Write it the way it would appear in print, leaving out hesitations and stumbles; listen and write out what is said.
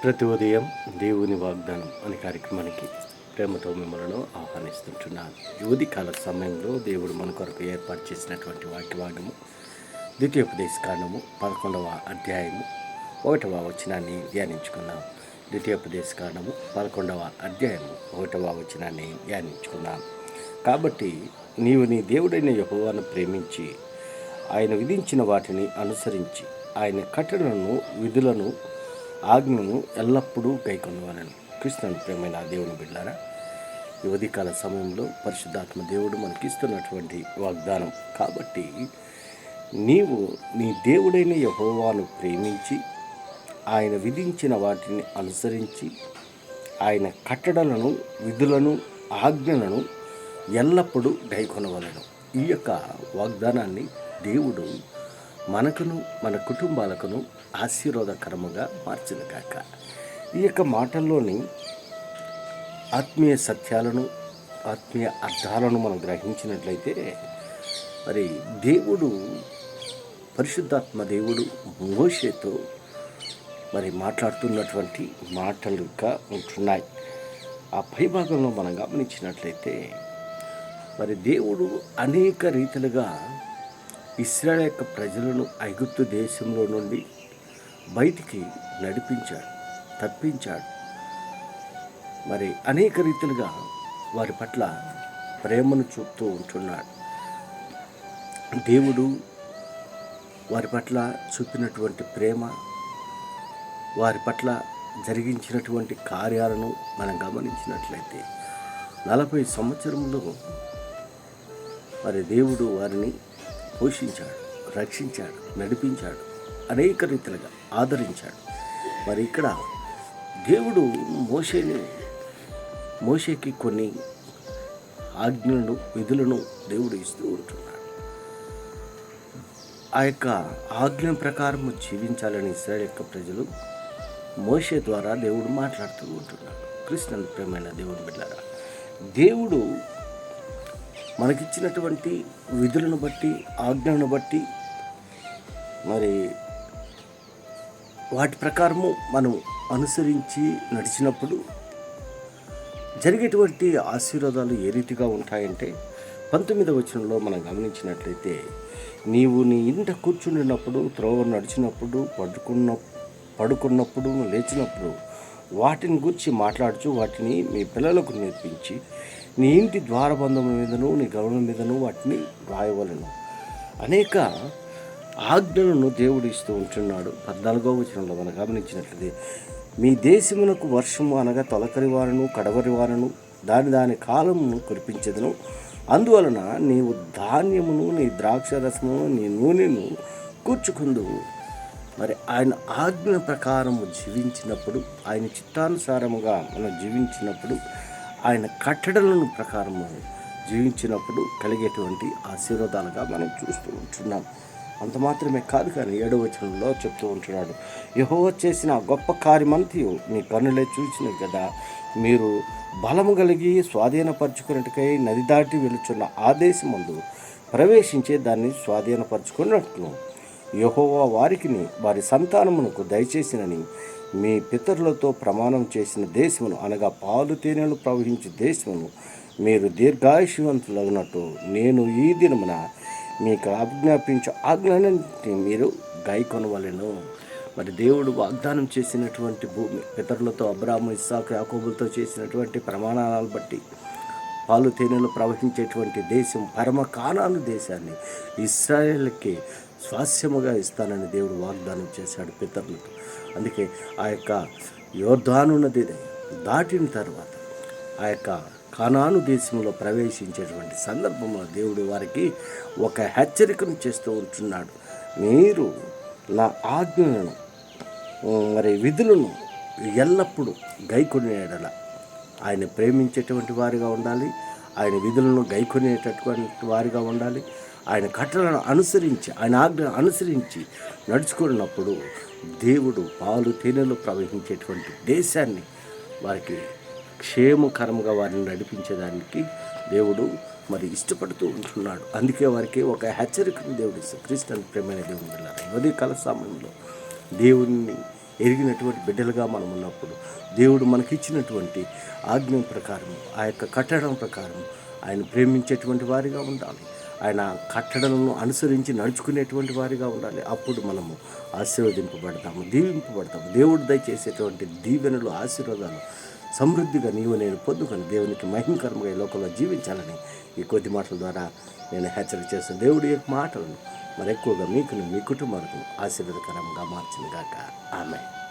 ప్రతి ఉదయం దేవుని వాగ్దానం అనే కార్యక్రమానికి ప్రేమతో మిమ్మల్ని ఆహ్వానిస్తుంటున్నాను. ఈ ఉదయకాల సమయంలో దేవుడు మన కొరకు ఏర్పాటు చేసినటువంటి వాక్యభాగము ద్వితీయోపదేశకాండము 11వ అధ్యాయము 1వ వచనాన్ని ధ్యానించుకున్నాం. ద్వితీయోపదేశకాండము 11వ అధ్యాయము 1వ వచనాన్ని ధ్యానించుకున్నాం. కాబట్టి నీవు నీ దేవుడైన యెహోవాను ప్రేమించి ఆయన విధించిన వాటిని అనుసరించి ఆయన కట్టడలను విధులను ఆజ్ఞను ఎల్లప్పుడూ గైకొనవలెను. క్రీస్తునందు ప్రియమైన దేవుని బిడ్డలారా, ఈ ఉదయకాల సమయంలో పరిశుద్ధాత్మ దేవుడు మనకిస్తున్నటువంటి వాగ్దానం. కాబట్టి నీవు నీ దేవుడైన యెహోవాను ప్రేమించి ఆయన విధించిన వాటిని అనుసరించి ఆయన కట్టడలను విధులను ఆజ్ఞలను ఎల్లప్పుడూ గైకొనవలెను. ఈ యొక్క వాగ్దానాన్ని దేవుడు మనకును మన కుటుంబాలకును ఆశీర్వాదకరముగా మార్చునుగాక. ఈ యొక్క మాటల్లోని ఆత్మీయ సత్యాలను ఆత్మీయ అర్థాలను మనం గ్రహించినట్లయితే మరి దేవుడు పరిశుద్ధాత్మ దేవుడు మోషేతో మరి మాట్లాడుతున్నటువంటి మాటలుగా ఉంటున్నాయి. ఆ పై భాగంలో మనం గమనించినట్లయితే మరి దేవుడు అనేక రీతిలుగా ఇశ్రాయేలు యొక్క ప్రజలను ఐగుప్తు దేశంలో నుండి బయటికి నడిపించాడు, తప్పించాడు. మరి అనేక రీతిలుగా వారి పట్ల ప్రేమను చూపుతూ ఉంటున్నాడు. దేవుడు వారి పట్ల చూపినటువంటి ప్రేమ, వారి పట్ల జరిగించినటువంటి కార్యాలను మనం గమనించినట్లయితే 40 సంవత్సరంలో మరి దేవుడు వారిని పోషించాడు, రక్షించాడు, నడిపించాడు, అనేక రీతిలుగా ఆదరించాడు. మరి ఇక్కడ దేవుడు మోషేకి కొన్ని ఆజ్ఞలను విధులను దేవుడు ఇస్తూ ఉంటున్నాడు. ఆ యొక్క ఆజ్ఞ ప్రకారం జీవించాలని ఇశ్రాయేలు యొక్క ప్రజలు మోషే ద్వారా దేవుడు మాట్లాడుతూ ఉంటున్నాడు. క్రీస్తునందు ప్రియమైన దేవుని బిడ్డలారా, దేవుడు మనకిచ్చినటువంటి విధులను బట్టి ఆజ్ఞలను బట్టి మరి వాటి ప్రకారము మనం అనుసరించి నడిచినప్పుడు జరిగేటువంటి ఆశీర్వాదాలు ఏ రీతిగా ఉంటాయంటే 19వ వచనంలో మనం గమనించినట్లయితే నీవు నీ ఇంట కూర్చుండినప్పుడు, త్రోవ నడిచినప్పుడు, పడుకున్నప్పుడు, లేచినప్పుడు వాటిని గురించి మాట్లాడుచు వాటిని మీ పిల్లలకు నేర్పించి నీ ఇంటి ద్వారబంధం మీదను నీ గౌరవం మీదను వాటిని రాయవలను. అనేక ఆజ్ఞలను దేవుడు ఇస్తూ ఉంటున్నాడు. 14వ వచనంలో మనం గమనించినట్లయితే మీ దేశమునకు వర్షము అనగా తొలకరి వారను కడవరి వారను దాని కాలమును కురిపించదును. అందువలన నీవు ధాన్యమును నీ ద్రాక్షరసమును నీ నూనెను కూర్చుకుందువు. మరి ఆయన ఆజ్ఞ ప్రకారము జీవించినప్పుడు, ఆయన చిత్తానుసారముగా మనం జీవించినప్పుడు, ఆయన కట్టడలను ప్రకారము జీవించినప్పుడు కలిగేటువంటి ఆశీర్వాదాలుగా మనం చూస్తూ ఉంటున్నాం. అంత మాత్రమే కాదు, కానీ 7వ వచనంలో చెప్తూ ఉంటున్నాడు, యెహోవా చేసిన గొప్ప కార్యమంతయు మీ కన్నులే చూసిన కదా, మీరు బలము కలిగి స్వాధీనపరచుకున్నట్టుకై నది దాటి వెలుచున్న ఆదేశమందు ప్రవేశించే దాన్ని స్వాధీనపరచుకున్నట్లు యెహోవా వారికిని వారి సంతానమునకు దయచేసినని మీ పితరులతో ప్రమాణం చేసిన దేశమును అనగా పాలు తేనెలు ప్రవహించే దేశమును మీరు దీర్ఘాయుష్యవంతులగినట్టు నేను ఈ దినమున మీకు ఆజ్ఞాపించే ఆజ్ఞలన్నింటినీ మీరు గైకొనవలెను. మరి దేవుడు వాగ్దానం చేసినటువంటి భూమి, పితరులతో అబ్రాహాము, ఇస్సాకు, యాకోబులతో చేసినటువంటి ప్రమాణాలను బట్టి పాలు తేనెలు ప్రవహించేటువంటి దేశం, పరమ కానాను దేశాన్ని ఇశ్రాయేలుకి స్వాస్యముగా ఇస్తానని దేవుడు వాగ్దానం చేశాడు పితరులకు. అందుకే ఆ యొక్క యోర్దాను నది దాటిన తర్వాత ఆ యొక్క కానాను దేశంలో ప్రవేశించేటువంటి సందర్భంలో దేవుడు వారికి ఒక హెచ్చరికను చేస్తూ ఉంటున్నాడు. మీరు నా ఆజ్ఞలను మరి విధులను ఎల్లప్పుడూ గైకొనేడల ఆయన ప్రేమించేటువంటి వారిగా ఉండాలి, ఆయన విధులను గైకొనేటటువంటి వారిగా ఉండాలి, ఆయన కట్టలను అనుసరించి ఆయన ఆజ్ఞ అనుసరించి నడుచుకున్నప్పుడు దేవుడు పాలు తేనెలు ప్రవహించేటువంటి దేశాన్ని వారికి క్షేమకరంగా వారిని నడిపించేదానికి దేవుడు మరి ఇష్టపడుతూ ఉంటున్నాడు. అందుకే వారికి ఒక హెచ్చరికను దేవుడు ఇస్తాడు. క్రీస్తునందు ప్రియమైన దేవుని బిడ్డలారా, ఉదయకాల సమయంలో దేవుని ఎరిగినటువంటి బిడ్డలుగా మనం ఉన్నప్పుడు దేవుడు మనకిచ్చినటువంటి ఆజ్ఞ ప్రకారం, ఆ యొక్క కట్టడం ప్రకారం ఆయన ప్రేమించేటువంటి వారిగా ఉండాలి. ఆయన కట్టడలను అనుసరించి నడుచుకునేటువంటి వారిగా ఉండాలి. అప్పుడు మనము ఆశీర్వదింపబడతాము, దీవింపబడతాము. దేవుడు దయచేసేటువంటి దీవెనలు, ఆశీర్వాదాలు సమృద్ధిగా నీవు నేను పొందుకొని దేవునికి మహిమకరంగా ఈ లోకంలో జీవించాలని ఈ కొద్ది మాటల ద్వారా నేను హెచ్చరిక చేస్తాను. దేవుడి యొక్క మాటలను మరి ఎక్కువగా మీకును మీ కుటుంబాలకు ఆశీర్వాదకరంగా మార్చిన గాక. ఆమేన్.